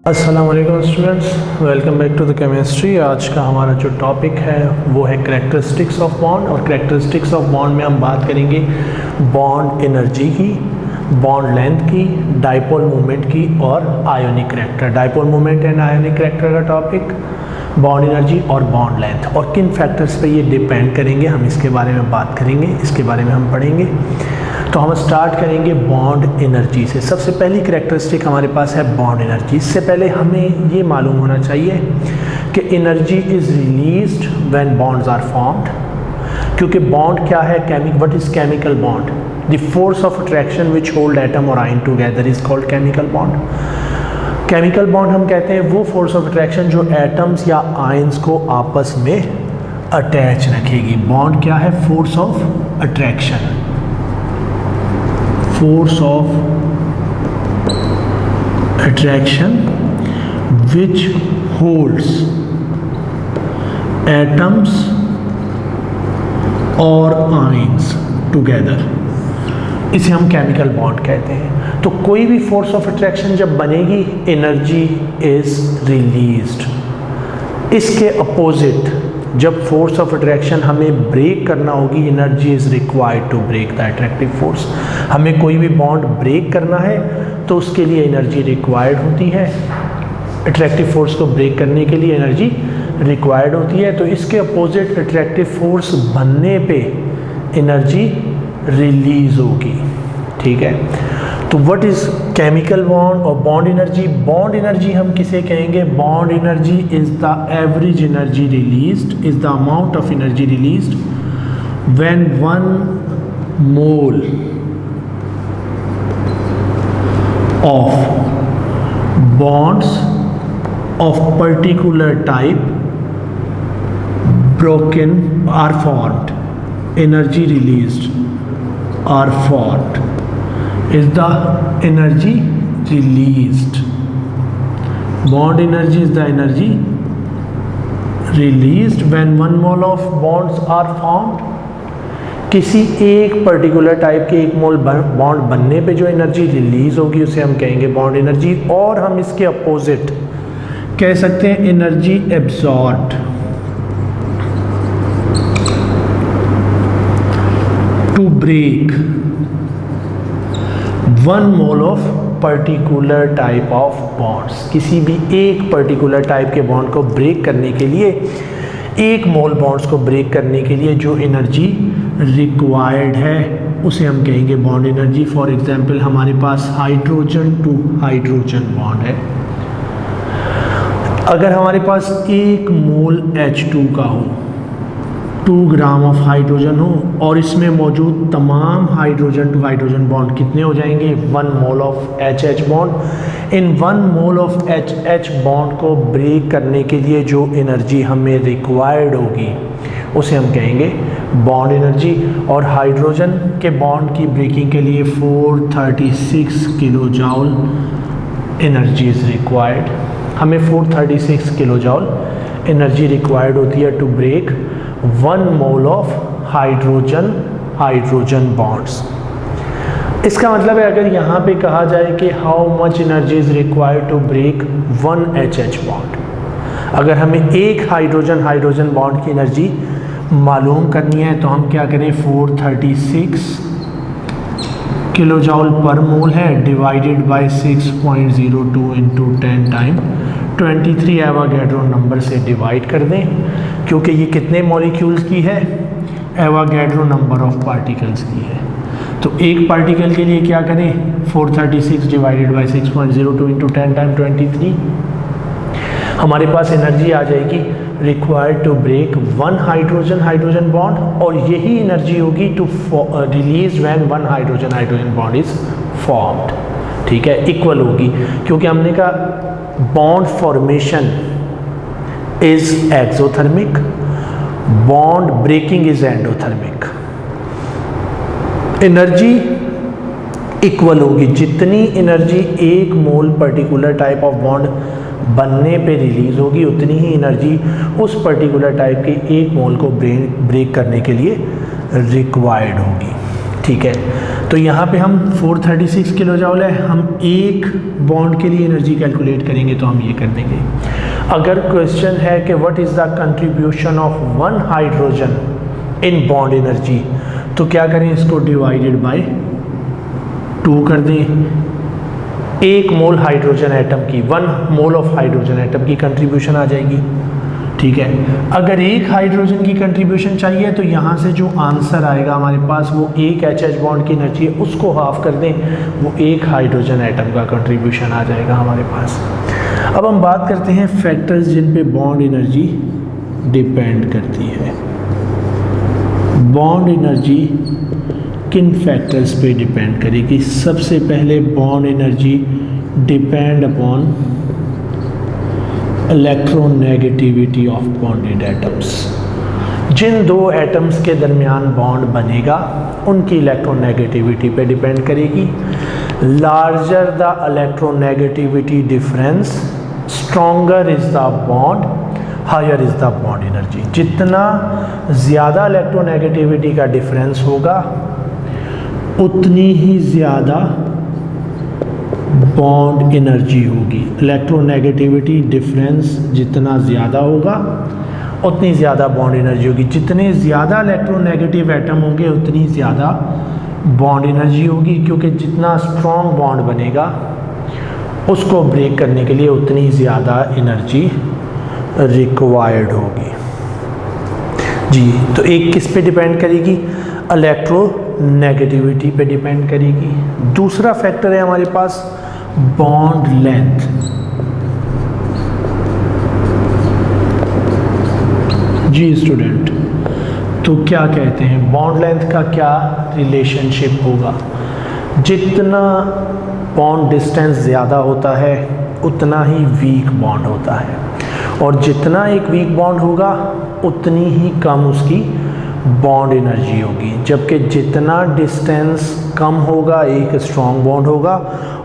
अस्सलाम वालेकुम students, welcome back to the chemistry. आज का हमारा जो टॉपिक है वो है करैक्टरिस्टिक्स ऑफ बॉन्ड। और करैक्टरिस्टिक्स ऑफ बॉन्ड में हम बात करेंगे बॉन्ड एनर्जी की, बॉन्ड लेंथ की, डाइपोल मोमेंट की और ionic character. Dipole moment and ionic character का टॉपिक, बॉन्ड एनर्जी और बॉन्ड लेंथ, और किन फैक्टर्स पे ये डिपेंड करेंगे हम इसके बारे में बात करेंगे, इसके बारे में हम पढ़ेंगे। तो हम स्टार्ट करेंगे बॉन्ड एनर्जी से। सबसे पहली करैक्टरिस्टिक हमारे पास है बॉन्ड एनर्जी। इससे पहले हमें ये मालूम होना चाहिए कि energy is released when bonds are formed. क्योंकि बॉन्ड क्या है, what is chemical bond? The force of attraction which hold atom और ion together is called chemical bond. Chemical bond हम कहते हैं वो फोर्स ऑफ अट्रैक्शन जो एटम्स या आयंस को आपस में अटैच रखेगी। बॉन्ड क्या है? Force of attraction, force of attraction which holds atoms or ions together, इसे हम केमिकल बॉन्ड कहते हैं। तो कोई भी फोर्स ऑफ अट्रैक्शन जब बनेगी, एनर्जी इज रिलीज्ड। इसके अपोजिट जब फोर्स ऑफ अट्रैक्शन हमें ब्रेक करना होगी, energy is required to break the attractive force. हमें कोई भी बॉन्ड ब्रेक करना है तो उसके लिए एनर्जी रिक्वायर्ड होती है। अट्रैक्टिव फोर्स को ब्रेक करने के लिए एनर्जी रिक्वायर्ड होती है। तो इसके अपोजिट अट्रैक्टिव फोर्स बनने पे एनर्जी रिलीज होगी। ठीक है, तो व्हाट इज केमिकल बॉन्ड और बॉन्ड एनर्जी? बॉन्ड एनर्जी हम किसे कहेंगे? Bond energy is the average energy released, is the amount of energy released when one mole of bonds of particular type broken are formed, energy released are formed is the energy released. Bond energy is the energy released when one mole of bonds are formed. किसी एक particular type के एक मोल bond बनने पे जो energy release होगी उसे हम कहेंगे बॉन्ड एनर्जी। और हम इसके अपोजिट कह सकते हैं energy absorbed to break one mole of particular type of bonds. किसी भी एक पर्टिकुलर टाइप के बॉन्ड को ब्रेक करने के लिए, एक मोल बॉन्ड्स को ब्रेक करने के लिए जो एनर्जी रिक्वायर्ड है उसे हम कहेंगे बॉन्ड एनर्जी। फॉर एग्जांपल हमारे पास हाइड्रोजन टू हाइड्रोजन बॉन्ड है। अगर हमारे पास एक मोल H2 का हो, 2 ग्राम ऑफ हाइड्रोजन हो, और इसमें मौजूद तमाम हाइड्रोजन टू हाइड्रोजन बॉन्ड कितने हो जाएंगे? 1 mole of HH bond. In 1 mole of HH bond को ब्रेक करने के लिए जो एनर्जी हमें रिक्वायर्ड होगी उसे हम कहेंगे बॉन्ड एनर्जी। और हाइड्रोजन के बॉन्ड की ब्रेकिंग के लिए 436 kilo joule energy is required. हमें 436 किलो जॉल एनर्जी रिक्वायर्ड होती है to break 1 mole of hydrogen bonds. इसका मतलब है अगर यहाँ पे कहा जाए कि how much energy is required to break 1 HH bond, अगर हमें एक हाइड्रोजन बॉन्ड की एनर्जी मालूम करनी है तो हम क्या करें? 436 किलो जॉल पर मोल है divided by 6.02 into 10 time 23 Avogadro number से डिवाइड कर दें, क्योंकि ये कितने मॉलिक्यूल्स की है? एवोगैड्रो नंबर ऑफ पार्टिकल्स की है। तो एक पार्टिकल के लिए क्या करें? 436 डिवाइडेड बाय 6.02 इंटू 10 टाइम 23। हमारे पास एनर्जी आ जाएगी required to break 1 hydrogen bond, और यही एनर्जी होगी to release when 1 hydrogen bond is formed. ठीक है, इक्वल होगी, क्योंकि हमने कहा bond formation is exothermic, bond breaking is endothermic. Energy equal होगी, जितनी एनर्जी एक mole particular type of bond बनने पे रिलीज होगी उतनी ही एनर्जी उस पर्टिकुलर टाइप के एक मोल को ब्रेक करने के लिए रिक्वायर्ड होगी। ठीक है, तो यहाँ पे हम 436 किलो जूल है, हम एक बॉन्ड के लिए एनर्जी कैलकुलेट करेंगे तो हम ये कर देंगे। अगर क्वेश्चन है कि what is the contribution of one hydrogen in bond energy, तो क्या करें, इसको डिवाइडेड बाय 2 कर दें। एक मोल हाइड्रोजन एटम की, 1 मोल ऑफ हाइड्रोजन एटम की कंट्रीब्यूशन आ जाएगी। ठीक है, अगर एक हाइड्रोजन की कंट्रीब्यूशन चाहिए तो यहाँ से जो आंसर आएगा हमारे पास वो एक HH बॉन्ड की एनर्जी है, उसको हाफ कर दें, वो एक हाइड्रोजन एटम का कंट्रीब्यूशन आ जाएगा हमारे पास। अब हम बात करते हैं फैक्टर्स जिन पे बॉन्ड एनर्जी डिपेंड करती है। बॉन्ड एनर्जी किन फैक्टर्स पे डिपेंड करेगी? सबसे पहले bond energy depend upon electronegativity of bonded atoms. जिन दो एटम्स के दरमियान बॉन्ड बनेगा उनकी इलेक्ट्रोनेगेटिविटी पे डिपेंड करेगी। Larger the electronegativity difference, stronger is the bond, higher is the bond energy. जितना ज़्यादा इलेक्ट्रोनेगेटिविटी का डिफरेंस होगा उतनी ही ज़्यादा बॉन्ड एनर्जी होगी। इलेक्ट्रोनेगेटिविटी डिफरेंस जितना ज़्यादा होगा उतनी ज़्यादा बॉन्ड एनर्जी होगी। जितने ज़्यादा इलेक्ट्रोनेगेटिव एटम होंगे उतनी ज़्यादा बॉन्ड एनर्जी होगी, क्योंकि जितना स्ट्रॉन्ग बॉन्ड बनेगा उसको ब्रेक करने के लिए उतनी ज़्यादा एनर्जी रिक्वायर्ड होगी। जी, तो एक किस पे डिपेंड करेगी? इलेक्ट्रोनेगेटिविटी पे डिपेंड करेगी। दूसरा फैक्टर है हमारे पास बॉन्ड लेंथ। जी स्टूडेंट, तो क्या कहते हैं बॉन्ड लेंथ का क्या रिलेशनशिप होगा? जितना बॉन्ड डिस्टेंस ज़्यादा होता है उतना ही वीक बॉन्ड होता है, और जितना एक वीक बॉन्ड होगा उतनी ही कम उसकी बॉन्ड एनर्जी होगी। जबकि जितना डिस्टेंस कम होगा एक स्ट्रॉन्ग बॉन्ड होगा,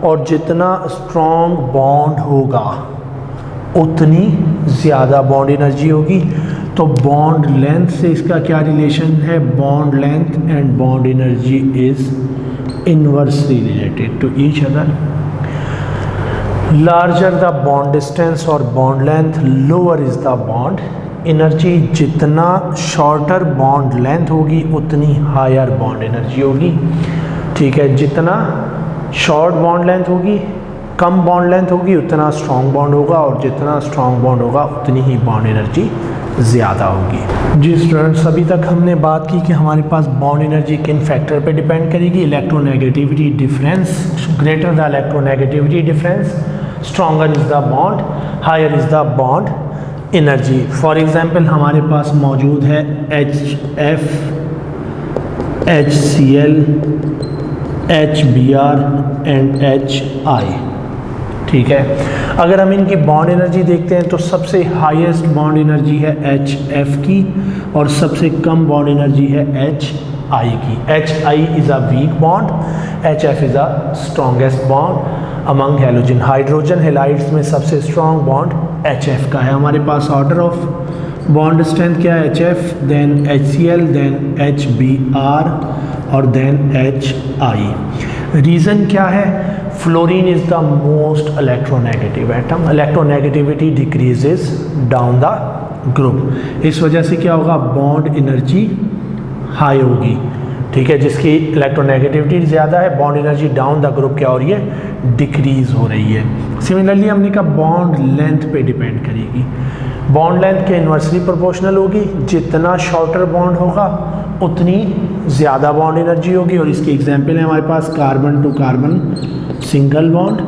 और जितना स्ट्रॉन्ग बॉन्ड होगा उतनी ज़्यादा बॉन्ड एनर्जी होगी। तो बॉन्ड लेंथ से इसका क्या रिलेशन है? Bond length and bond energy is inversely related to each other. Larger the bond distance और bond length, lower is the bond energy. जितना शॉर्टर बॉन्ड लेंथ होगी उतनी हायर बॉन्ड एनर्जी होगी। ठीक है, जितना शॉर्ट बॉन्ड लेंथ होगी, कम bond length होगी, उतना स्ट्रॉन्ग बॉन्ड होगा, और जितना स्ट्रॉन्ग बॉन्ड होगा उतनी ही बॉन्ड एनर्जी ज़्यादा होगी। जी स्टूडेंट्स, अभी तक हमने बात की कि हमारे पास बॉन्ड एनर्जी किन फैक्टर पे डिपेंड करेगी। Electronegativity difference, greater the electronegativity difference, stronger is the bond, higher is the bond energy. For example हमारे पास मौजूद है HF, HCl, HBr and HI। ठीक है, अगर हम इनकी बॉन्ड एनर्जी देखते हैं तो सबसे हाईएस्ट बॉन्ड एनर्जी है HF की, और सबसे कम बॉन्ड एनर्जी है HI की। HI is a weak bond, HF is a strongest bond among halogen. Hydrogen halides में सबसे स्ट्रॉन्ग बॉन्ड HF का है। हमारे पास ऑर्डर ऑफ बॉन्ड स्ट्रेंथ क्या है? HF, then HCl, then HBr और देन HI। रीज़न क्या है? Fluorine is the most electronegative atom. Electronegativity decreases down the group. इस वजह से क्या होगा? बॉन्ड एनर्जी हाई होगी। ठीक है, जिसकी इलेक्ट्रोनेगेटिविटी ज़्यादा है, bond energy down the group क्या हो रही है? डिक्रीज हो रही है। सिमिलरली हमने कहा बॉन्ड लेंथ पे डिपेंड करेगी। बॉन्ड लेंथ के इन्वर्सली प्रोपोर्शनल होगी। जितना शॉर्टर बॉन्ड होगा उतनी ज़्यादा बॉन्ड एनर्जी होगी, और इसकी एग्जांपल है हमारे पास carbon to carbon single bond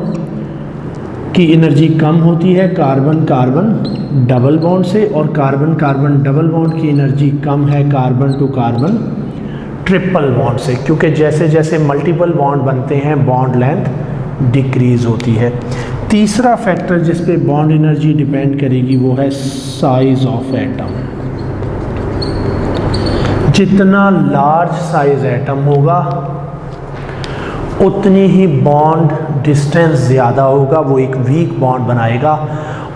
की एनर्जी कम होती है कार्बन कार्बन डबल बॉन्ड से, और कार्बन कार्बन डबल बॉन्ड की एनर्जी कम है carbon to carbon triple bond से, क्योंकि जैसे जैसे मल्टीपल बॉन्ड बनते हैं बॉन्ड लेंथ डिक्रीज होती है। तीसरा फैक्टर जिस पे बॉन्ड एनर्जी डिपेंड करेगी वो है साइज ऑफ एटम। जितना लार्ज साइज एटम होगा उतनी ही बॉन्ड डिस्टेंस ज़्यादा होगा, वो एक वीक बॉन्ड बनाएगा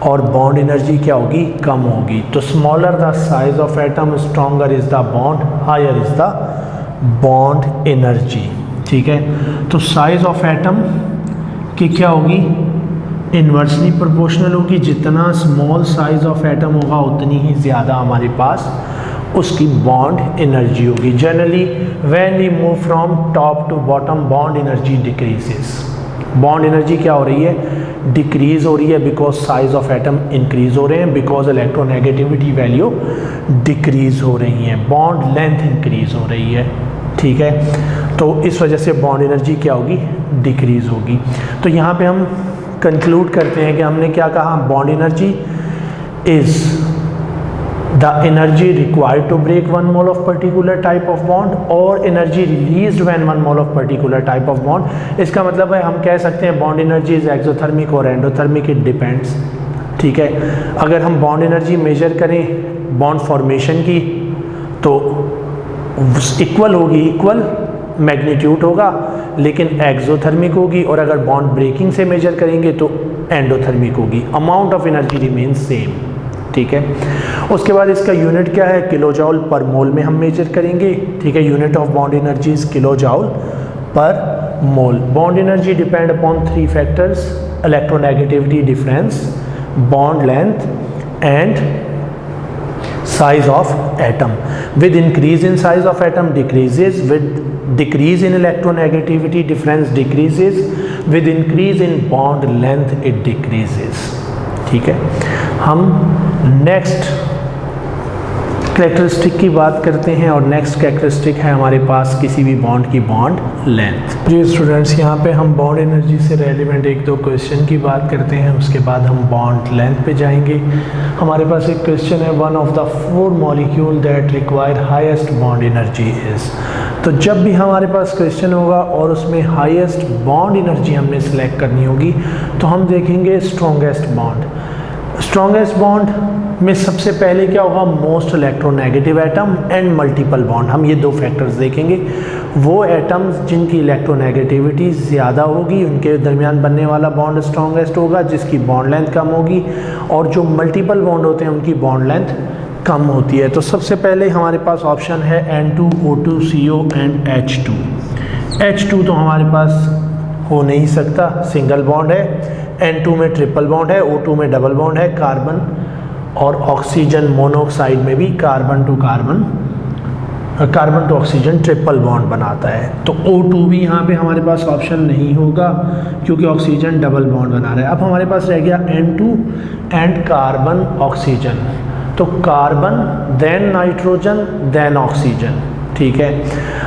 और बॉन्ड एनर्जी क्या होगी? कम होगी। तो smaller the size of atom, stronger is the bond, higher is the bond energy, ठीक है। तो साइज ऑफ एटम की क्या होगी, इन्वर्सली प्रोपोर्शनल होगी, जितना स्मॉल साइज ऑफ एटम होगा उतनी ही ज़्यादा हमारे पास उसकी बॉन्ड एनर्जी होगी। Generally when we move from top to bottom bond energy decreases. Bond energy क्या हो रही है, डिक्रीज हो रही है, because size of atom increase हो रहे हैं, बिकॉज इलेक्ट्रोनेगेटिविटी वैल्यू डिक्रीज हो रही है, बॉन्ड लेंथ इंक्रीज हो रही है, ठीक है। तो इस वजह से बॉन्ड एनर्जी क्या होगी, डिक्रीज होगी। तो यहाँ पे हम कंक्लूड करते हैं कि हमने क्या कहा, bond energy is the energy required to break one mole of particular type of bond और energy released when one mole of particular type of bond। इसका मतलब है हम कह सकते हैं bond energy is exothermic और endothermic, it depends, ठीक है। अगर हम bond energy मेजर करें bond formation की तो इक्वल होगी, इक्वल मैग्नीट्यूड होगा, लेकिन एक्सोथर्मिक होगी, और अगर बॉन्ड ब्रेकिंग से मेजर करेंगे तो एंडोथर्मिक होगी। Amount of energy remains same, ठीक है। उसके बाद इसका यूनिट क्या है, किलो जॉल पर मोल में हम मेजर करेंगे, ठीक है। Unit of bond energy is kilo joule per mole. Bond energy depend upon 3 factors, electronegativity difference, bond length and size of atom. With increase in size of atom decreases, with decrease in electronegativity difference decreases, with increase in bond length it decreases, ठीक है। हम next characteristic की बात करते हैं, और next characteristic है हमारे पास किसी भी बॉन्ड की बॉन्ड लेंथ। जी स्टूडेंट्स, यहाँ पे हम बॉन्ड एनर्जी से रेलिवेंट 1-2 क्वेश्चन की बात करते हैं, उसके बाद हम बॉन्ड लेंथ पे जाएंगे। हमारे पास एक क्वेश्चन है, one of the 4 molecule that require highest bond energy is. तो जब भी हमारे पास क्वेश्चन होगा और उसमें हाईएस्ट बॉन्ड एनर्जी हमने सेलेक्ट करनी होगी, तो हम देखेंगे स्ट्रॉन्गेस्ट बॉन्ड। स्ट्रॉन्गेस्ट बॉन्ड में सबसे पहले क्या होगा, most electronegative atom and multiple bond. हम ये 2 फैक्टर्स देखेंगे। वो एटम्स जिनकी इलेक्ट्रोनेगेटिविटी ज़्यादा होगी उनके दरमियान बनने वाला बॉन्ड स्ट्रॉन्गेस्ट होगा, जिसकी बॉन्ड लेंथ कम होगी, और जो मल्टीपल बॉन्ड होते हैं उनकी बॉन्ड लेंथ कम होती है। तो सबसे पहले हमारे पास ऑप्शन है N2O2CO एंड H2। H2 तो हमारे पास हो नहीं सकता, सिंगल बॉन्ड है। N2 में ट्रिपल बॉन्ड है, O2 में डबल बॉन्ड है। कार्बन और ऑक्सीजन मोनोऑक्साइड में भी carbon to oxygen triple bond बनाता है। तो O2 भी यहाँ पे हमारे पास ऑप्शन नहीं होगा, क्योंकि ऑक्सीजन डबल बॉन्ड बना रहा है। अब हमारे पास रह गया N2 एंड कार्बन ऑक्सीजन। तो carbon then nitrogen then oxygen, ठीक है।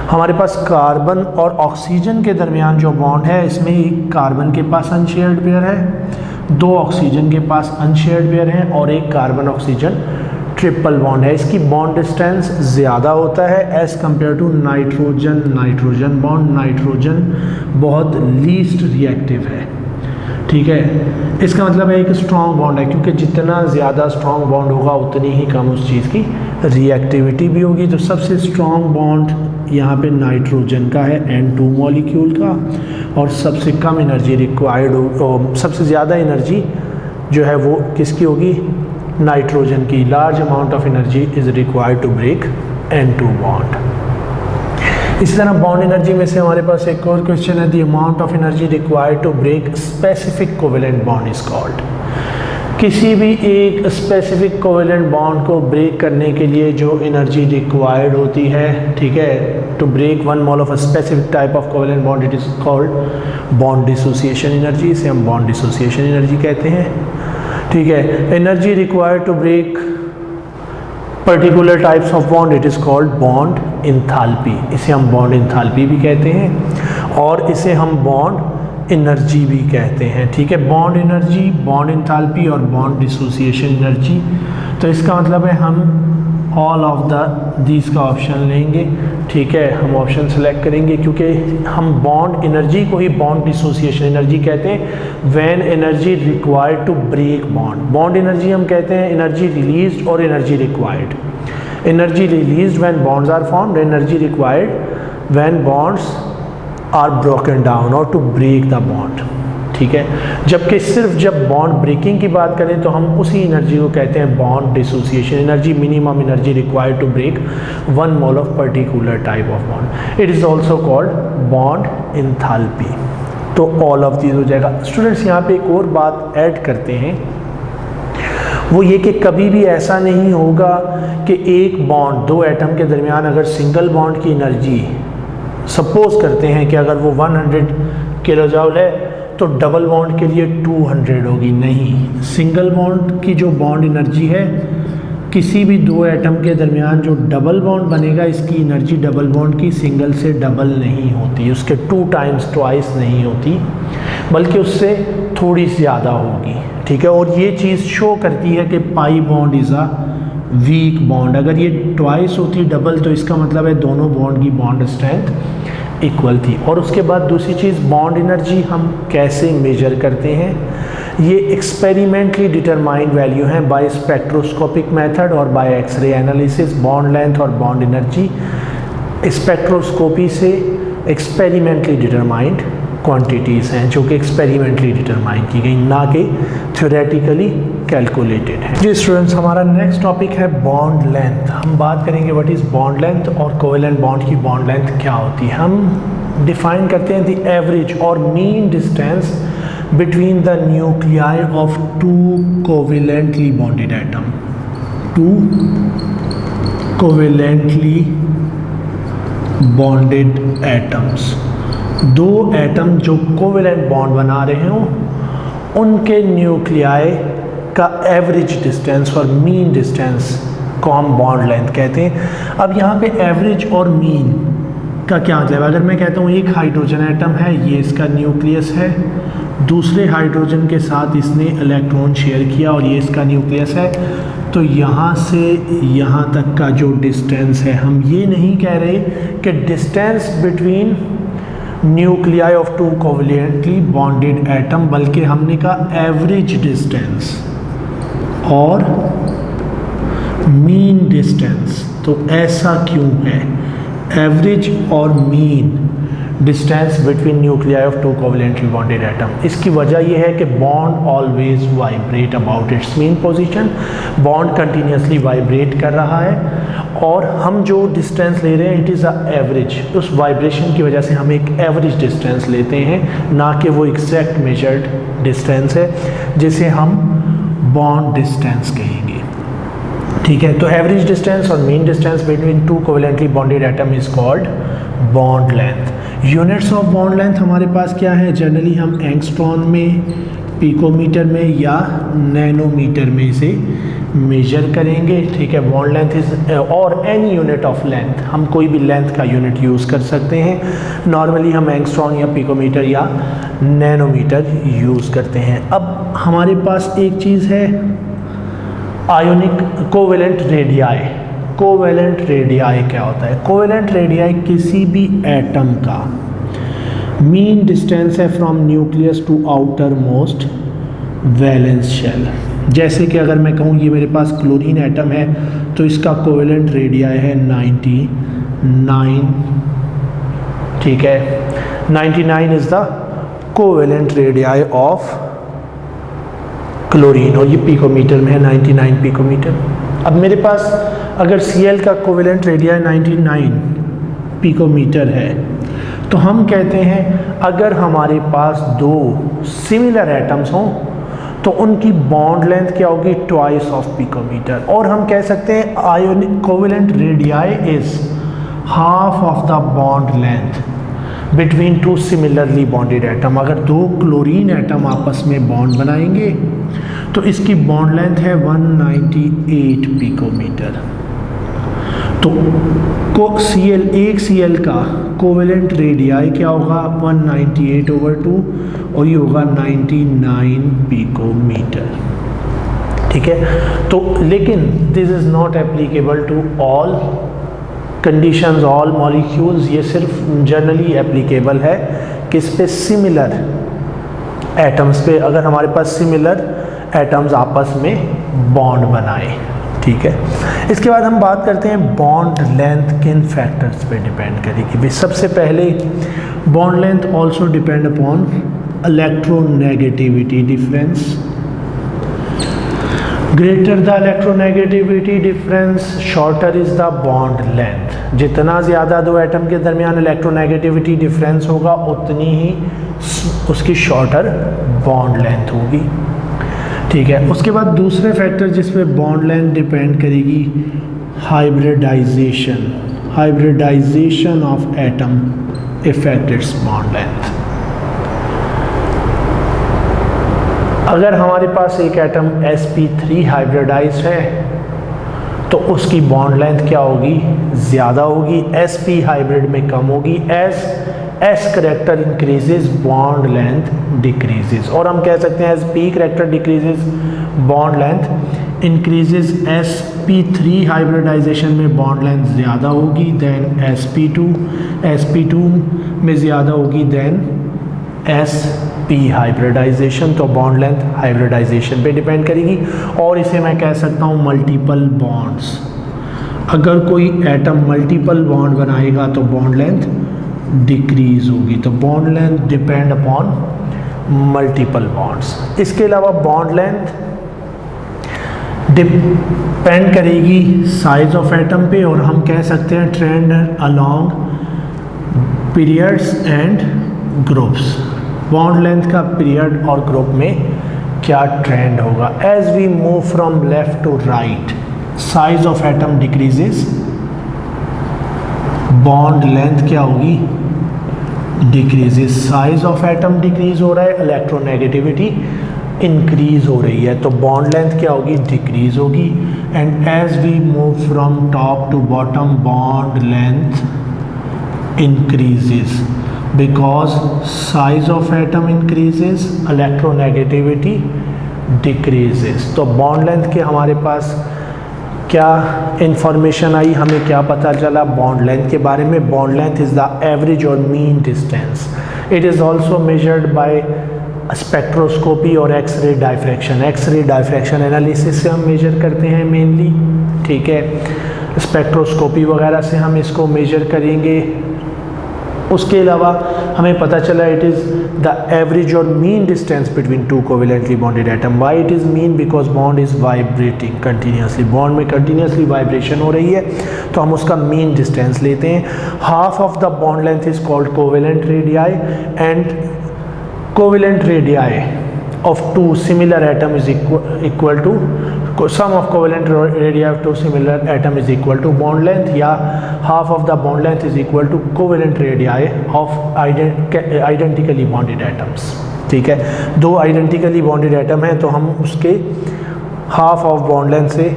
हमारे पास कार्बन और ऑक्सीजन के दरमियान जो बॉन्ड है, इसमें एक कार्बन के पास अनशेयर्ड पेयर है, 2 ऑक्सीजन के पास अनशेयर्ड पेयर हैं, और एक कार्बन ऑक्सीजन ट्रिपल बॉन्ड है। इसकी बॉन्ड डिस्टेंस ज़्यादा होता है as compare to nitrogen bond. Nitrogen बहुत लीस्ट रिएक्टिव है, ठीक है। इसका मतलब है एक स्ट्रॉन्ग बॉन्ड है, क्योंकि जितना ज़्यादा स्ट्रॉन्ग बॉन्ड होगा उतनी ही कम उस चीज़ की रिएक्टिविटी भी होगी। तो सबसे स्ट्रॉन्ग बॉन्ड यहाँ पे नाइट्रोजन का है, N2 मॉलिक्यूल का, और सबसे कम एनर्जी रिक्वायर्ड, सबसे ज़्यादा एनर्जी जो है वो किसकी होगी, नाइट्रोजन की। Large amount of energy is required to break N2 bond. इसी तरह बॉन्ड एनर्जी में से हमारे पास एक और क्वेश्चन है, the amount of energy required to break specific covalent bond is called. किसी भी एक स्पेसिफिक कोवेलेंट बॉन्ड को ब्रेक करने के लिए जो एनर्जी रिक्वायर्ड होती है, ठीक है, to break 1 mole of a specific type of covalent bond, it is called bond dissociation energy. इसे हम बॉन्ड डिसोसिएशन एनर्जी कहते हैं, ठीक है। Energy required to break particular types of bond, it is called bond enthalpy. इसे हम bond enthalpy भी कहते हैं, और इसे हम बॉन्ड एनर्जी भी कहते हैं, ठीक है। बॉन्ड एनर्जी, बॉन्ड इंथैल्पी और बॉन्ड डिसोसिएशन एनर्जी। तो इसका मतलब है हम ऑल ऑफ दीज का ऑप्शन लेंगे, ठीक है। हम ऑप्शन सेलेक्ट करेंगे, क्योंकि हम बॉन्ड एनर्जी को ही बॉन्ड डिसोसिएशन एनर्जी कहते हैं। When energy required to break bond, bond energy हम कहते हैं एनर्जी रिलीज्ड और energy required. Energy released when bonds are formed, energy required when bonds are broken down और टू ब्रेक द बॉन्ड, ठीक है। जबकि सिर्फ जब बॉन्ड ब्रेकिंग की बात करें तो हम उसी एनर्जी को कहते हैं bond dissociation energy, minimum energy required to break 1 mole of particular type of bond. It is also called bond enthalpy. तो ऑल ऑफ दीज हो जाएगा। स्टूडेंट्स यहाँ पे एक और बात ऐड करते हैं, वो ये कि कभी भी ऐसा नहीं होगा कि एक बॉन्ड, दो एटम के दरमियान अगर सिंगल बॉन्ड की एनर्जी सपोज करते हैं कि अगर वो 100 किलो जूल है तो डबल बॉन्ड के लिए 200 होगी। नहीं, सिंगल बॉन्ड की जो बॉन्ड एनर्जी है, किसी भी दो एटम के दरमियान जो डबल बॉन्ड बनेगा, इसकी एनर्जी डबल बॉन्ड की सिंगल से डबल नहीं होती, उसके 2 टाइम्स ट्वाइस नहीं होती, बल्कि उससे थोड़ी ज़्यादा होगी, ठीक है। और ये चीज़ शो करती है कि pi bond is a weak bond. अगर ये ट्वाइस होती डबल तो इसका मतलब है दोनों बॉन्ड की बॉन्ड स्ट्रेंथ इक्वल थी। और उसके बाद दूसरी चीज़, बॉन्ड एनर्जी हम कैसे मेजर करते हैं, ये एक्सपेरिमेंटली डिटरमाइंड वैल्यू हैं बाय स्पेक्ट्रोस्कोपिक मेथड और by X ray analysis. Bond length और बॉन्ड एनर्जी स्पेक्ट्रोस्कोपी से एक्सपेरिमेंटली डिटरमाइंड क्वांटिटीज़ हैं, जो कि एक्सपेरिमेंटली डिटरमाइन की गई, ना कि थ्योरेटिकली कैलकुलेटेड है। जी स्टूडेंट्स, हमारा नेक्स्ट टॉपिक है बॉन्ड लेंथ। हम बात करेंगे व्हाट इज़ बॉन्ड लेंथ और कोवेलेंट बॉन्ड की बॉन्ड लेंथ क्या होती है। हम डिफाइन करते हैं द एवरेज और mean distance between the nuclei of two covalently bonded atom, two covalently bonded atoms, दो एटम जो कोवेलेंट बॉन्ड बना रहे हो उनके न्यूक्लियाई का एवरेज डिस्टेंस और मीन डिस्टेंस को हम बॉन्ड लेंथ कहते हैं। अब यहाँ पे एवरेज और मीन का क्या मतलब, अगर मैं कहता हूँ एक हाइड्रोजन एटम है, ये इसका न्यूक्लियस है, दूसरे हाइड्रोजन के साथ इसने इलेक्ट्रॉन शेयर किया और ये इसका न्यूक्लियस है, तो यहाँ से यहाँ तक का जो डिस्टेंस है, हम ये नहीं कह रहे कि distance between nuclei of two covalently bonded atom, बल्कि हमने कहा एवरेज डिस्टेंस और मीन डिस्टेंस। तो ऐसा क्यों है, एवरेज और mean distance between nuclei of two covalently bonded atom? इसकी वजह यह है कि bond always vibrate about its mean position, bond continuously vibrate कर रहा है और हम जो डिस्टेंस ले रहे हैं इट इज़ अ एवरेज। उस वाइब्रेशन की वजह से हम एक एवरेज डिस्टेंस लेते हैं, ना कि वो एग्जैक्ट मेजर्ड डिस्टेंस है जिसे हम बॉन्ड डिस्टेंस कहेंगे, ठीक है। तो एवरेज डिस्टेंस और mean distance between two covalently bonded atom is called bond length. Units of bond length हमारे पास क्या है, जनरली हम एंगस्ट्रॉन में, पिकोमीटर में या नैनोमीटर में इसे मेजर करेंगे, ठीक है। बॉन्ड लेंथ इज और एनी यूनिट ऑफ लेंथ, हम कोई भी लेंथ का यूनिट यूज़ कर सकते हैं। नॉर्मली हम एंगस्ट्रॉन या पिकोमीटर या नैनोमीटर यूज़ करते हैं। अब हमारे पास एक चीज़ है ionic covalent radii. Covalent radii क्या होता है? कोवेलेंट रेडियाई किसी भी एटम का मीन डिस्टेंस है from nucleus to outermost valence shell. जैसे कि अगर मैं कहूँ ये मेरे पास क्लोरीन एटम है तो इसका कोवेलेंट रेडियाई है 99, ठीक है। 99 is the covalent radii of chlorine और ये पिकोमीटर में है 99 पिकोमीटर। अब मेरे पास अगर Cl का कोवेलेंट रेडियाई 99 पिकोमीटर है तो हम कहते हैं अगर हमारे पास दो सिमिलर एटम्स हों तो उनकी बॉन्ड लेंथ क्या होगी, ट्वाइस ऑफ पिकोमीटर। और हम कह सकते हैं ionic covalent radii is half of the bond length between two similarly bonded atom. अगर दो क्लोरीन एटम आपस में बॉन्ड बनाएंगे तो इसकी बॉन्ड लेंथ है 198 पिकोमीटर। तो Cl, एक Cl का कोवेलेंट रेडियाई क्या होगा, 198/2 और ये होगा 99 पिकोमीटर, ठीक है। तो लेकिन this is not applicable to all conditions, all molecules. ये सिर्फ जनरली एप्लीकेबल है किस पे, सिमिलर एटम्स पे, अगर हमारे पास सिमिलर एटम्स आपस में बॉन्ड बनाए, ठीक है। इसके बाद हम बात करते हैं बॉन्ड लेंथ किन फैक्टर्स पे डिपेंड करेगी। सबसे पहले bond length also depend upon electronegativity difference. Greater the electronegativity difference, shorter is the bond length. जितना ज़्यादा दो एटम के दरमियान इलेक्ट्रोनेगेटिविटी डिफरेंस होगा उतनी ही उसकी शॉर्टर बॉन्ड लेंथ होगी, ठीक है। उसके बाद दूसरे फैक्टर जिस पे बॉन्ड लेंथ डिपेंड करेगी, hybridisation of atom effect its bond length. अगर हमारे पास एक एटम sp3 हाइब्रिडाइज्ड है तो उसकी बॉन्ड लेंथ क्या होगी, ज़्यादा होगी, sp हाइब्रिड में कम होगी। As s character increases bond length decreases, और हम कह सकते हैं as p character decreases bond length increases. sp3 hybridisation में बॉन्ड लेंथ ज़्यादा होगी देन sp2 में ज़्यादा होगी देन sp हाइब्रिडाइजेशन। तो बॉन्ड लेंथ हाइब्रिडाइजेशन पे डिपेंड करेगी। और इसे मैं कह सकता हूँ मल्टीपल बॉन्ड्स, अगर कोई एटम मल्टीपल बॉन्ड बनाएगा तो बॉन्ड लेंथ डिक्रीज होगी। तो bond length depend upon multiple bonds. इसके अलावा बॉन्ड लेंथ डिपेंड करेगी साइज ऑफ एटम पे, और हम कह सकते हैं trend along periods and groups. Bond length का पीरियड और ग्रुप में क्या ट्रेंड होगा। As we move from left to right, size of atom decreases, bond length क्या होगी, decreases. Size of atom decrease हो रहा है, इलेक्ट्रोनेगेटिविटी इंक्रीज हो रही है, तो बॉन्ड लेंथ क्या होगी, डिक्रीज होगी। And as we move from top to bottom, bond length increases because size of atom increases, electronegativity decreases। तो बॉन्ड लेंथ के हमारे पास क्या इंफॉर्मेशन आई, हमें क्या पता चला बॉन्ड लेंथ के बारे में। Bond length is the average और mean distance. It is also measured by spectroscopy और X ray diffraction. X ray diffraction analysis से हम मेजर करते हैं मेनली, ठीक है। स्पेक्ट्रोस्कोपी वगैरह से हम इसको मेजर करेंगे। उसके अलावा हमें पता चला इट इज़ द एवरेज और mean distance between two covalently bonded atom. Why it is mean, because bond is vibrating continuously, bond में कंटिन्यूसली वाइब्रेशन हो रही है, तो हम उसका मीन डिस्टेंस लेते हैं। Half of the bond length is called covalent radii, and covalent radii of two similar atom is equal to sum of covalent radii of two similar atom is equal to bond length, या half of the bond length is equal to covalent radii of identically bonded atoms। ठीक है, दो identically bonded atom हैं तो हम उसके half of bond length से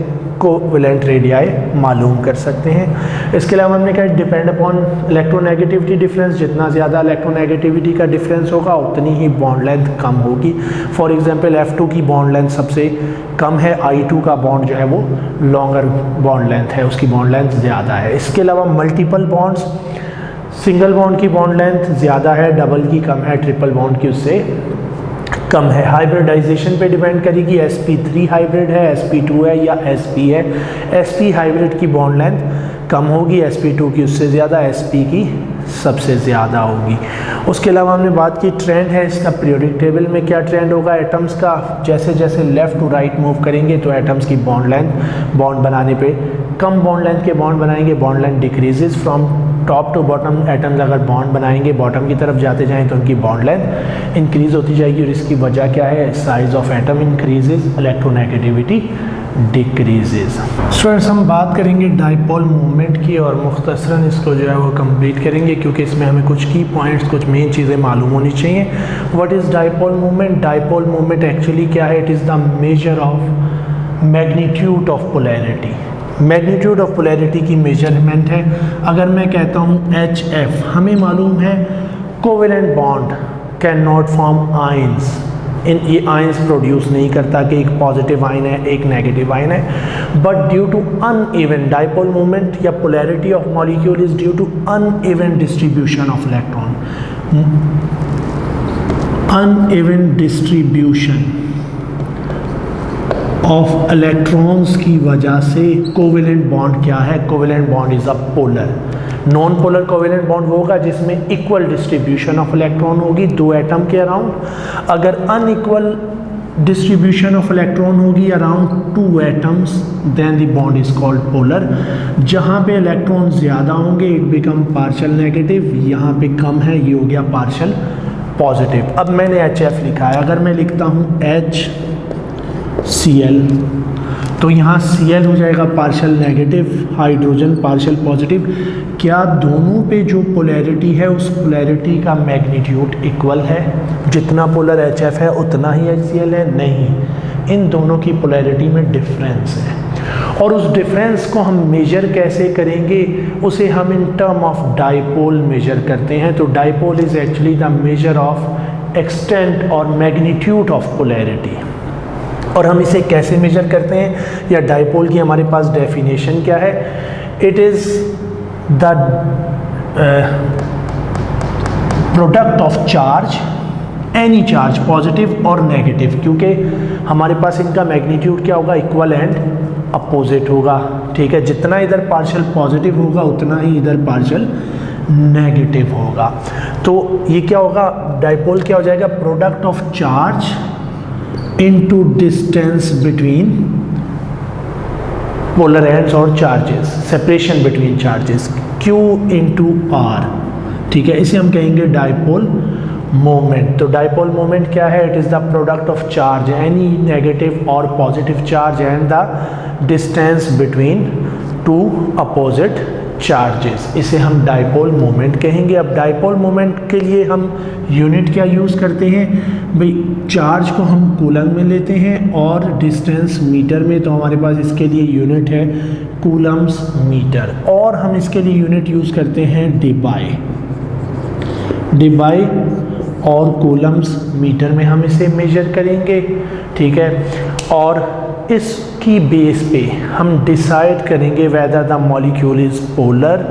covalent radii मालूम कर सकते हैं। इसके अलावा हमने कहा डिपेंड अपॉन इलेक्ट्रोनेगेटिविटी डिफरेंस, जितना ज़्यादा इलेक्ट्रोनेगेटिविटी का डिफरेंस होगा उतनी ही बॉन्ड लेंथ कम होगी। फॉर एग्जांपल F2 की बॉन्ड लेंथ सबसे कम है, I2 का बॉन्ड जो है वो लॉन्गर बॉन्ड लेंथ है, उसकी बॉन्ड लेंथ ज़्यादा है। इसके अलावा मल्टीपल बॉन्ड्स, सिंगल बॉन्ड की बॉन्ड लेंथ ज़्यादा है, डबल की कम है, ट्रिपल बॉन्ड की उससे कम है। हाइब्रिडाइजेशन पे डिपेंड करेगी, sp3 हाइब्रिड है, sp2 है या sp है। sp हाइब्रिड की बॉन्ड लेंथ कम होगी, sp2 की उससे ज़्यादा, sp की सबसे ज़्यादा होगी। उसके अलावा हमने बात की ट्रेंड है इसका, पीरियोडिक टेबल में क्या ट्रेंड होगा एटम्स का। जैसे जैसे लेफ़्ट टू राइट मूव करेंगे तो एटम्स की बॉन्ड लेंथ बॉन्ड बनाने पे कम बॉन्ड लेंथ के बॉन्ड बनाएंगे, bond length decreases from top to bottom. Atoms अगर बॉन्ड बनाएंगे बॉटम की तरफ जाते जाएं तो उनकी बॉन्ड लेंथ इंक्रीज होती जाएगी, और इसकी वजह क्या है, size of atom increases, electronegativity decreases. Students हम बात करेंगे डाइपोल मूवमेंट की, और मुख्तसरन इसको जो है वो कंप्लीट करेंगे क्योंकि इसमें हमें कुछ की पॉइंट्स, कुछ मेन चीज़ें मालूम होनी चाहिए। What is dipole movement? Dipole movement actually क्या है, it is the measure of magnitude of polarity. Magnitude of polarity की मेजरमेंट है। अगर मैं कहता हूँ HF, हमें मालूम है covalent bond can not form ions, ये आयंस प्रोड्यूस नहीं करता कि एक पॉजिटिव आयन है एक नेगेटिव आयन है, but due to uneven dipole movement या polarity of molecule is due to uneven distribution of electron. Uneven distribution of electrons की वजह से कोवेलेंट बॉन्ड क्या है, covalent bond is a polar. Non polar covalent bond वो होगा जिसमें equal distribution of electron होगी 2 एटम के अराउंड। अगर अनइक्वल डिस्ट्रीब्यूशन ऑफ इलेक्ट्रॉन होगी around 2 atoms, then the bond is called polar. जहाँ पे इलेक्ट्रॉन ज़्यादा होंगे इट बिकम पार्शियल नेगेटिव, यहाँ पे कम है ये हो गया पार्शियल पॉजिटिव। अब मैंने HF लिखा है, अगर मैं लिखता हूँ HCl तो यहाँ Cl हो जाएगा partial negative, hydrogen partial positive. क्या दोनों पे जो पोलैरिटी है उस पोलैरिटी का मैग्नीट्यूड इक्वल है? जितना पोलर HF है उतना ही HCl है? नहीं, इन दोनों की पोलैरिटी में डिफरेंस है। और उस डिफरेंस को हम मेजर कैसे करेंगे? उसे हम in term of dipole measure करते हैं। तो dipole is actually the measure of extent और मैग्नीट्यूड ऑफ पोलैरिटी। और हम इसे कैसे मेजर करते हैं, या डाइपोल की हमारे पास डेफिनेशन क्या है? It is the product of charge, any charge positive और नेगेटिव, क्योंकि हमारे पास इनका मैग्नीट्यूड क्या होगा? इक्वल एंड अपोजिट होगा। ठीक है, जितना इधर पार्शियल पॉजिटिव होगा उतना ही इधर पार्शियल नेगेटिव होगा। तो ये क्या होगा? डाइपोल क्या हो जाएगा? Product of charge into distance between polar ends और charges, separation between charges, Q into R। ठीक है, इसे हम कहेंगे डाइपोल मोमेंट। तो डाइपोल मोमेंट क्या है? It is the product of charge, any negative और positive charge and the distance between 2 opposite charges, इसे हम डाइपोल मोमेंट कहेंगे। अब डाइपोल मोमेंट के लिए हम यूनिट क्या यूज़ करते हैं भाई? चार्ज को हम कूलम में लेते हैं और डिस्टेंस मीटर में, तो हमारे पास इसके लिए यूनिट है कूलम्स मीटर। और हम इसके लिए यूनिट यूज़ करते हैं डिबाई, डिबाई और कूलम्स मीटर में हम इसे मेजर करेंगे। ठीक है, और इसकी बेस पे हम डिसाइड करेंगे whether the molecule is polar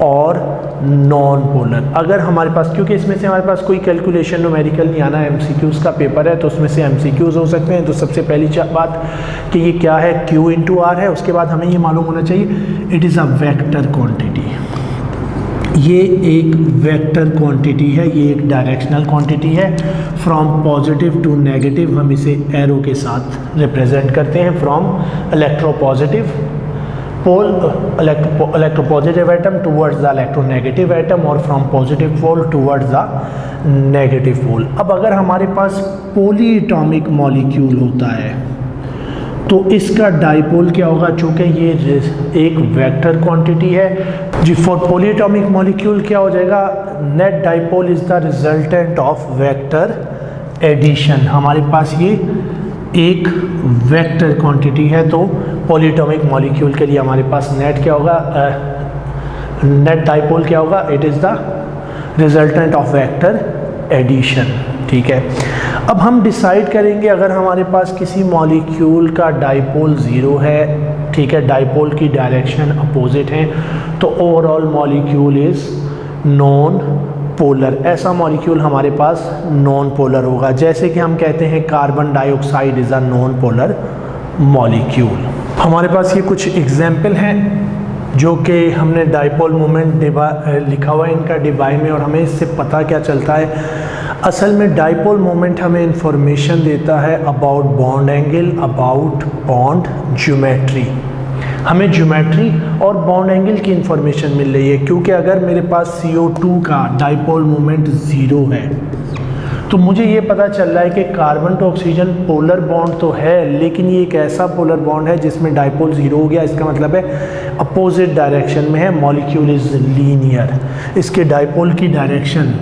और नॉन पोलर। अगर हमारे पास, क्योंकि इसमें से हमारे पास कोई कैलकुलेशन न्यूमेरिकल नहीं आना, MCQs का पेपर है तो उसमें से MCQs हो सकते हैं। तो सबसे पहली बात कि ये क्या है? Q इंटू R है। उसके बाद हमें ये मालूम होना चाहिए it is a vector quantity, ये एक वेक्टर क्वांटिटी है, ये एक डायरेक्शनल क्वांटिटी है। फ्रॉम पॉजिटिव टू नेगेटिव हम इसे एरो के साथ रिप्रेजेंट करते हैं। From electropositive pole, electropositive atom towards the electronegative atom, और from positive pole towards the negative pole. अब अगर हमारे पास पॉली एटॉमिक मॉलिक्यूल होता है तो इसका डाइपोल क्या होगा? चूँकि ये एक वेक्टर क्वांटिटी है जी। फॉर पॉली एटॉमिक मॉलिक्यूल क्या हो जाएगा? Net dipole is the resultant of vector addition. हमारे पास ये एक वेक्टर क्वांटिटी है, तो पॉली एटॉमिक मॉलिक्यूल के लिए हमारे पास नेट क्या होगा? नेट डाइपोल क्या होगा? It is the resultant of vector addition. ठीक है, अब हम डिसाइड करेंगे अगर हमारे पास किसी मॉलिक्यूल का डाइपोल 0 है, ठीक है, डाइपोल की डायरेक्शन अपोजिट है, तो overall molecule is non polar. ऐसा मॉलिक्यूल हमारे पास नॉन पोलर होगा। जैसे कि हम कहते हैं carbon dioxide is a non polar molecule. हमारे पास ये कुछ एग्जाम्पल हैं जो कि हमने डाइपोल मोमेंट लिखा हुआ है इनका डिबाई में, और हमें इससे पता क्या चलता है? असल में डाइपोल मोमेंट हमें इंफॉर्मेशन देता है about bond angle, about bond geometry. हमें ज्योमेट्री और बॉन्ड एंगल की इंफॉर्मेशन मिल रही है, क्योंकि अगर मेरे पास CO2 का डाइपोल मोमेंट 0 है तो मुझे ये पता चल रहा है कि carbon to oxygen polar bond तो है, लेकिन ये एक ऐसा पोलर बॉन्ड है जिसमें डाइपोल 0 हो गया। इसका मतलब है अपोजिट डायरेक्शन में है, मॉलिक्यूल इज लीनियर। इसके डाइपोल की डायरेक्शन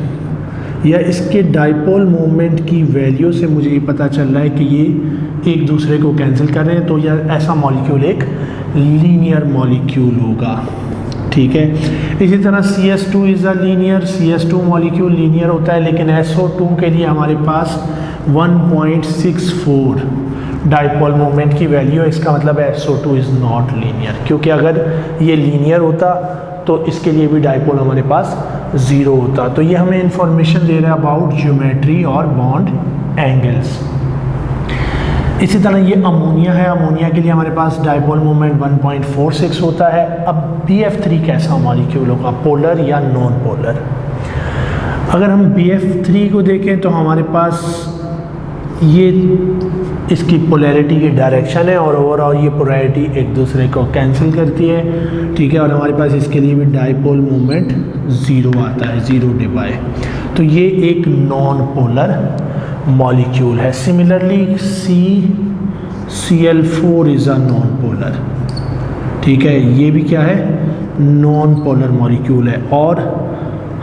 या इसके डाइपोल मोमेंट की वैल्यू से मुझे ये पता चल रहा है कि ये एक दूसरे को कैंसिल कर रहे हैं, तो यह ऐसा मॉलिक्यूल एक लीनियर मॉलिक्यूल होगा। ठीक है, इसी तरह CS2 is a linear, CS2 molecule linear होता है, लेकिन SO2 के लिए हमारे पास 1.64 डाइपोल मोमेंट की वैल्यू है। इसका मतलब है SO2 इज़ नॉट लीनियर, क्योंकि अगर ये लीनियर होता तो इसके लिए भी डाइपोल हमारे पास 0 होता। तो ये हमें इंफॉर्मेशन दे रहा है अबाउट ज्योमेट्री और बॉन्ड एंगल्स। इसी तरह ये अमोनिया है, अमोनिया के लिए हमारे पास डाइपोल मोमेंट 1.46 होता है। अब BF3 कैसा मॉलिक्यूल होगा, पोलर या नॉन पोलर? अगर हम BF3 को देखें तो हमारे पास ये इसकी पोलैरिटी की डायरेक्शन है और ओवरऑल ये पोलैरिटी एक दूसरे को कैंसिल करती है, ठीक है। और हमारे पास इसके लिए भी डाइपोल मोमेंट 0 आता है, 0 डिवाई। तो ये एक नॉन पोलर मॉलिक्यूल है। Similarly CCl4 is a non polar, ठीक है। ये भी क्या है, नॉन पोलर मॉलिक्यूल है। और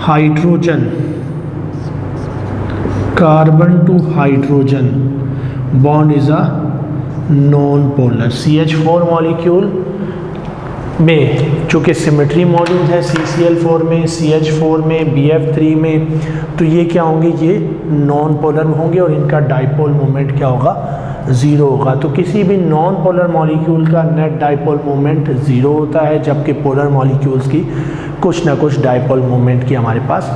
hydrogen, carbon to hydrogen bond is a non polar. CH4 molecule में चूँकि सिमेट्री मौजूद है CCl4 में, CH4 में, BF3 में, तो ये क्या होंगे, ये नॉन पोलर होंगे और इनका डाइपोल मोमेंट क्या होगा, 0 होगा। तो किसी भी नॉन पोलर मॉलिक्यूल का नेट डाइपोल मोमेंट 0 होता है, जबकि पोलर मॉलिक्यूल्स की कुछ ना कुछ डाइपोल मोमेंट की हमारे पास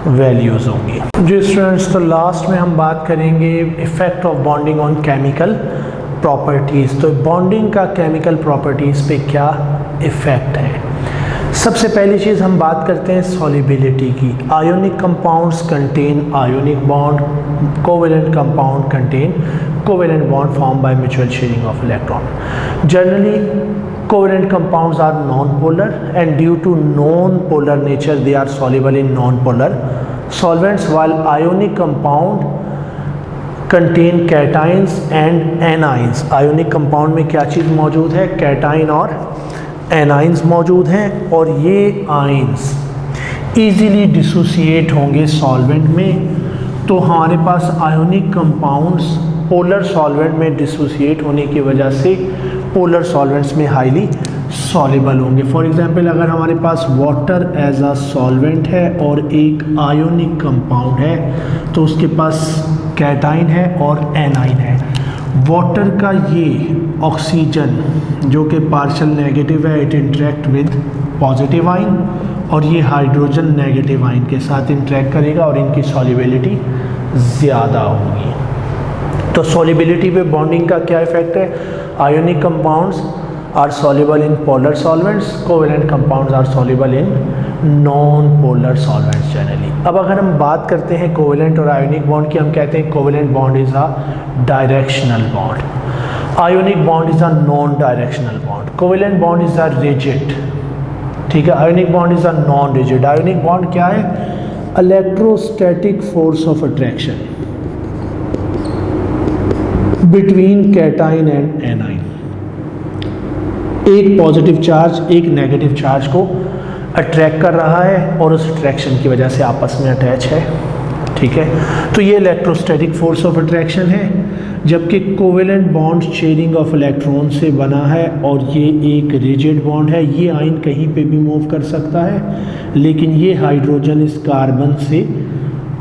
वैल्यूज़ होंगी। जी स्टूडेंट्स, तो लास्ट में हम बात करेंगे effect of bonding on chemical properties. तो बॉन्डिंग का केमिकल प्रॉपर्टीज़ पे क्या इफ़ेक्ट है? सबसे पहली चीज़ हम बात करते हैं सॉल्युबिलिटी की। Ionic compounds contain ionic bond, covalent compound contain covalent bond form by mutual sharing of electron. Generally covalent compounds are non-polar and due to non-polar nature they are soluble in non-polar solvents, while ionic compound contain cations and anions। ionic compound में क्या चीज़ मौजूद है, cation और anions मौजूद हैं, और ये ions easily dissociate होंगे सॉल्वेंट में। तो हमारे पास आयोनिक कंपाउंड्स पोलर सॉल्वेंट में डिसोसिएट होने की वजह से पोलर सॉल्वेंट्स में हाईली सॉल्युबल होंगे। फॉर एग्जांपल, अगर हमारे पास वाटर एज अ सॉल्वेंट है और एक आयोनिक कंपाउंड है, तो उसके पास कैटाइन है और एनाइन है। वाटर का ये ऑक्सीजन जो कि पार्शियल नेगेटिव है, it interact with positive ion, और ये हाइड्रोजन नेगेटिव आइन के साथ इंटरेक्ट करेगा और इनकी सॉल्युबिलिटी ज़्यादा होगी। तो सॉल्युबिलिटी पे बॉन्डिंग का क्या इफेक्ट है? Ionic compounds are soluble in polar solvents, covalent compounds are soluble in non polar solvents generally. अब अगर हम बात करते हैं कोवेलेंट और आयोनिक बॉन्ड की, हम कहते हैं covalent bond is a directional bond, ionic bond is a non directional bond, covalent bond is a rigid, ठीक है। Ionic bond is a non rigid. Ionic bond क्या है? Electrostatic force of attraction between cation and A9. एक positive charge एक negative charge को attract कर रहा है और उस अट्रैक्शन की वजह से आपस में अटैच है, ठीक है। तो ये इलेक्ट्रोस्टैटिक फोर्स ऑफ अट्रैक्शन है, जबकि covalent bond sharing of electron से बना है और ये एक रिजिड बॉन्ड है। ये आयन कहीं पे भी मूव कर सकता है, लेकिन ये हाइड्रोजन इस कार्बन से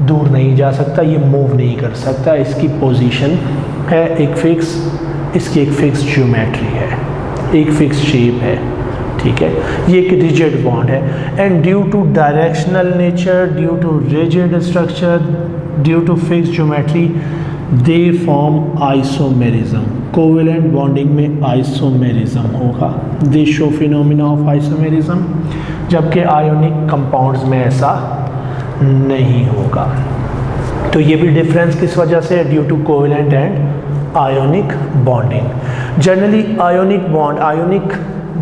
दूर नहीं जा सकता, ये मूव नहीं कर सकता। इसकी पोजीशन है एक फिक्स, इसकी एक फिक्स ज्योमेट्री है, एक फिक्स शेप है, ठीक है। ये एक रिजिड बॉन्ड है and due to directional nature, due to rigid structure, due to fix geometry, they form isomerism. Covalent bonding में आइसोमेरिज्म होगा, they show phenomena of isomerism, जबकि आयोनिक कंपाउंड्स में ऐसा नहीं होगा। तो ये भी डिफरेंस किस वजह से है? Due to covalent and ionic bonding. Generally ionic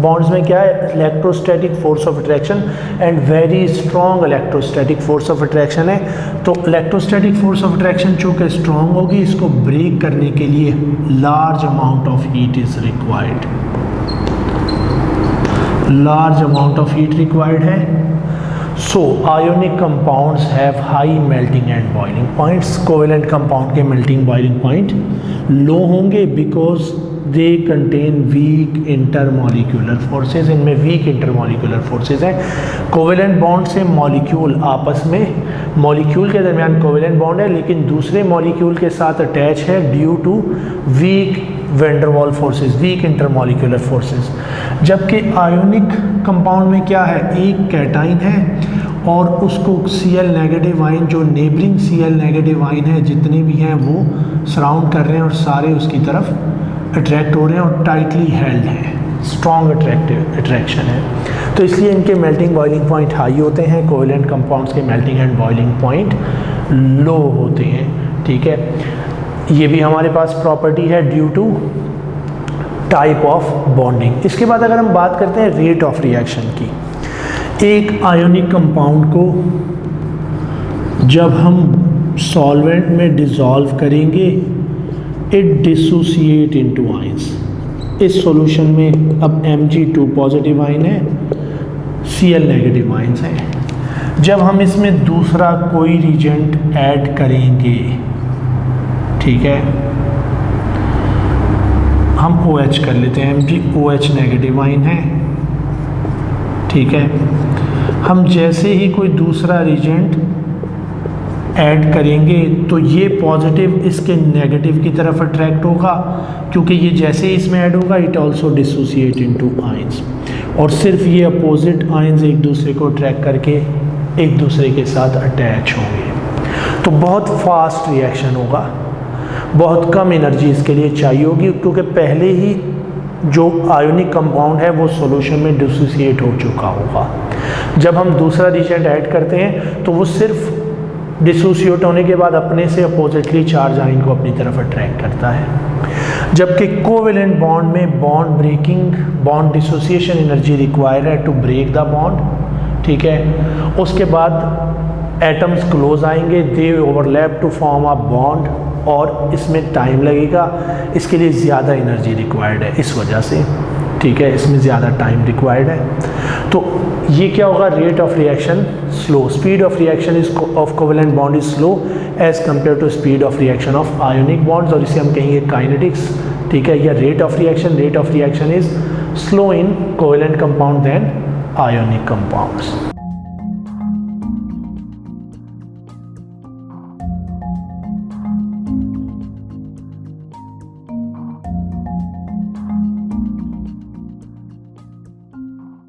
bonds में क्या है? Electrostatic force of attraction and very strong electrostatic force of attraction है। तो इलेक्ट्रोस्टैटिक फोर्स ऑफ अट्रैक्शन चूँकि स्ट्रॉन्ग होगी, इसको ब्रेक करने के लिए large amount of heat is required, large amount of heat required है। So ionic compounds have high melting and boiling points. Covalent compound के मेल्टिंग बॉइलिंग पॉइंट लो होंगे because they contain weak intermolecular forces. इनमें weak intermolecular forces हैं। Covalent bond से molecule आपस में, molecule के दरमियान कोवेलेंट बॉन्ड है लेकिन दूसरे मॉलिक्यूल के साथ अटैच है due to weak van der Waals forces, weak intermolecular forces. जबकि आयोनिक कंपाउंड में क्या है? एक कैटाइन है और उसको Cl नेगेटिव आयन, जो नेबरिंग Cl नेगेटिव आयन है जितने भी हैं वो सराउंड कर रहे हैं और सारे उसकी तरफ अट्रैक्ट हो रहे हैं और टाइटली हेल्ड हैं, स्ट्रॉन्ग अट्रैक्शन है। तो इसलिए इनके मेल्टिंग बॉइलिंग पॉइंट हाई होते हैं, कोवेलेंट कंपाउंड्स के melting and boiling point low होते हैं। ठीक है, ये भी हमारे पास प्रॉपर्टी है due to type of bonding. इसके बाद अगर हम बात करते हैं रेट ऑफ रिएक्शन की, एक आयोनिक कंपाउंड को जब हम सॉल्वेंट में डिसॉल्व करेंगे, इट डिसोसिएट इनटू आयंस। इस सॉल्यूशन में अब Mg2 पॉजिटिव आयन है, Cl नेगेटिव आयंस हैं। जब हम इसमें दूसरा कोई रिएजेंट ऐड करेंगे, ठीक है, हम OH कर लेते हैं, MgOH नेगेटिव आयन है। ठीक है, हम जैसे ही कोई दूसरा रिएजेंट ऐड करेंगे तो ये पॉजिटिव इसके नेगेटिव की तरफ अट्रैक्ट होगा, क्योंकि ये जैसे ही इसमें ऐड होगा it also dissociate into ions, और सिर्फ ये अपोजिट आयंस एक दूसरे को अट्रैक्ट करके एक दूसरे के साथ अटैच होंगे। तो बहुत फास्ट रिएक्शन होगा, बहुत कम एनर्जी इसके लिए चाहिए होगी, क्योंकि पहले ही जो आयोनिक कंपाउंड है वो सॉल्यूशन में डिसोसिएट हो चुका होगा। जब हम दूसरा रिएजेंट ऐड करते हैं तो वो सिर्फ डिसोसिएट होने के बाद अपने से अपोजिटली चार्ज आयन को अपनी तरफ अट्रैक्ट करता है। जबकि कोवेलेंट बॉन्ड में bond breaking, bond dissociation energy required है टू ब्रेक द बॉन्ड। ठीक है, उसके बाद एटम्स क्लोज आएंगे, they overlap to form a bond, और इसमें टाइम लगेगा, इसके लिए ज़्यादा एनर्जी रिक्वायर्ड है इस वजह से। ठीक है, इसमें ज़्यादा टाइम रिक्वायर्ड है। तो ये क्या होगा, rate of reaction slow, speed of reaction is of covalent bond is slow as compare to speed of reaction of ionic bonds, और इसे हम कहेंगे काइनेटिक्स। ठीक है, या rate of reaction is slow in covalent compound than ionic compounds.